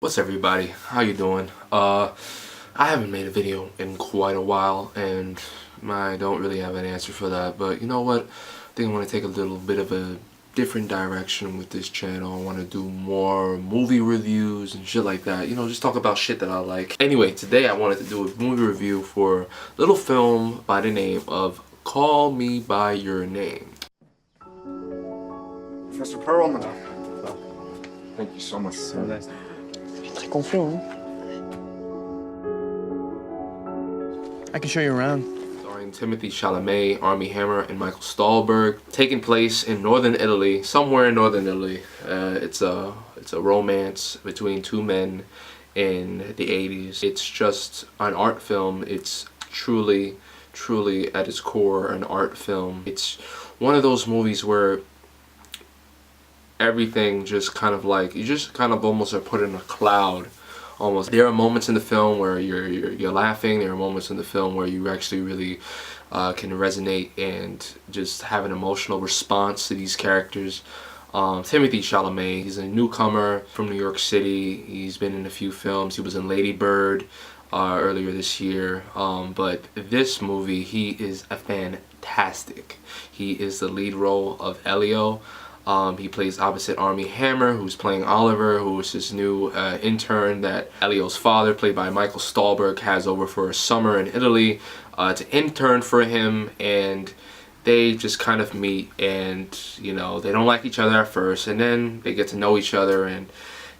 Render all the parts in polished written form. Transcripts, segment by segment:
What's everybody? How you doing? I haven't made a video in quite a while and I don't really have an answer for that, but you know what? I think I want to take a little bit of a different direction with this channel. I want to do more movie reviews and shit like that. You know, just talk about shit that I like. Anyway, today I wanted to do a movie review for a little film by the name of Call Me By Your Name. Professor Perlman. Thank you so much. So nice. Très confiant, hein? I can show you around. Starring Timothee Chalamet, Armie and Michael Stahlberg. Taking place in northern Italy, somewhere in northern Italy. It's a romance between two men in the 80s. It's just an art film. It's truly at its core an art film. It's one of those movies where everything just kind of like, you just kind of almost are put in a cloud almost. There are moments in the film where you're laughing. There are moments in the film where you actually really can resonate and just have an emotional response to these characters. Timothee Chalamet, he's a newcomer from New York City. He's been in a few films. He was in Lady Bird earlier this year, but this movie, he is a fantastic. He is the lead role of Elio. He plays opposite Armie Hammer, who's playing Oliver, who is this new intern that Elio's father, played by Michael Stahlberg, has over for a summer in Italy to intern for him. And they just kind of meet, and you know, they don't like each other at first, and then they get to know each other, and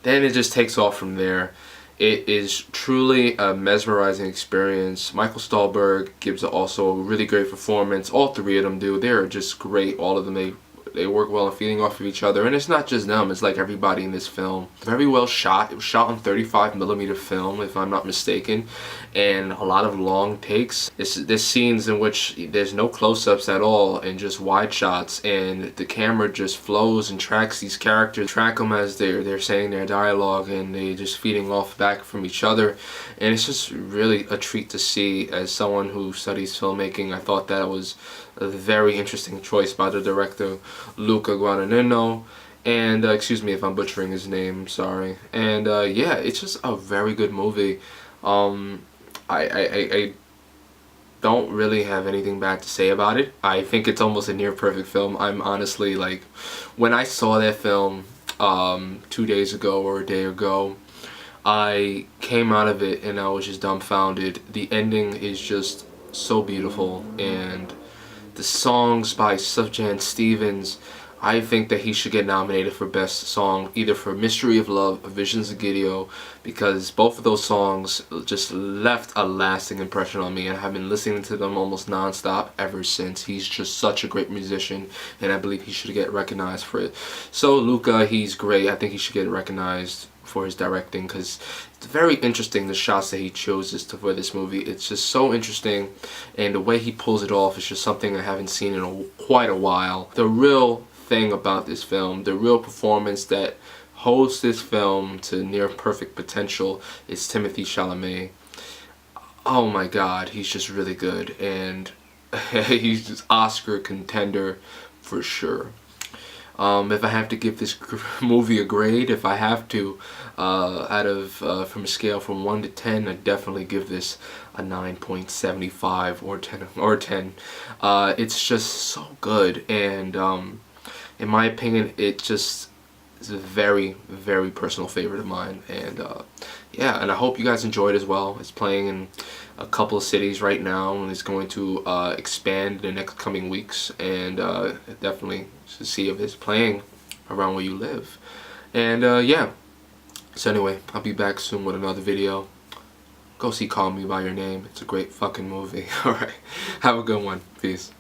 then it just takes off from there. It is truly a mesmerizing experience. Michael Stahlberg gives also a really great performance. All three of them do. They're just great. All of them, they work well and feeding off of each other, and it's not just them, it's like everybody in this film. Very well shot. It was shot on 35mm film, if I'm not mistaken, and a lot of long takes. There's scenes in which there's no close-ups at all and just wide shots, and the camera just flows and tracks these characters, track them as they're saying their dialogue, and they just feeding off back from each other. And it's just really a treat to see. As someone who studies filmmaking, I thought that was a very interesting choice by the director Luca Guadagnino, and excuse me if I'm butchering his name, sorry. And yeah, it's just a very good movie. I don't really have anything bad to say about it. I think it's almost a near perfect film. I'm honestly, like, when I saw that film 2 days ago or a day ago, I came out of it and I was just dumbfounded. The ending is just so beautiful, and the songs by Sufjan Stevens, I think that he should get nominated for Best Song, either for Mystery of Love or Visions of Gideon, because both of those songs just left a lasting impression on me, and I have been listening to them almost non-stop ever since. He's just such a great musician, and I believe he should get recognized for it. So Luca, he's great. I think he should get recognized for his directing, because it's very interesting, the shots that he chooses for this movie. It's just so interesting, and the way he pulls it off is just something I haven't seen in quite a while. The real thing about this film, the real performance that holds this film to near perfect potential, is Timothee Chalamet. Oh my god, he's just really good, and he's just Oscar contender for sure. If I have to give this movie a grade, if I have to, from a scale from 1 to 10, I'd definitely give this a 9.75 or 10. It's just so good, and in my opinion, it just is a very personal favorite of mine. And yeah, and I hope you guys enjoy it as well. It's playing in a couple of cities right now, and it's going to expand in the next coming weeks, and definitely to see if it's playing around where you live. And yeah, so anyway, I'll be back soon with another video. Go see Call Me By Your Name. It's a great fucking movie. Alright, have a good one. Peace.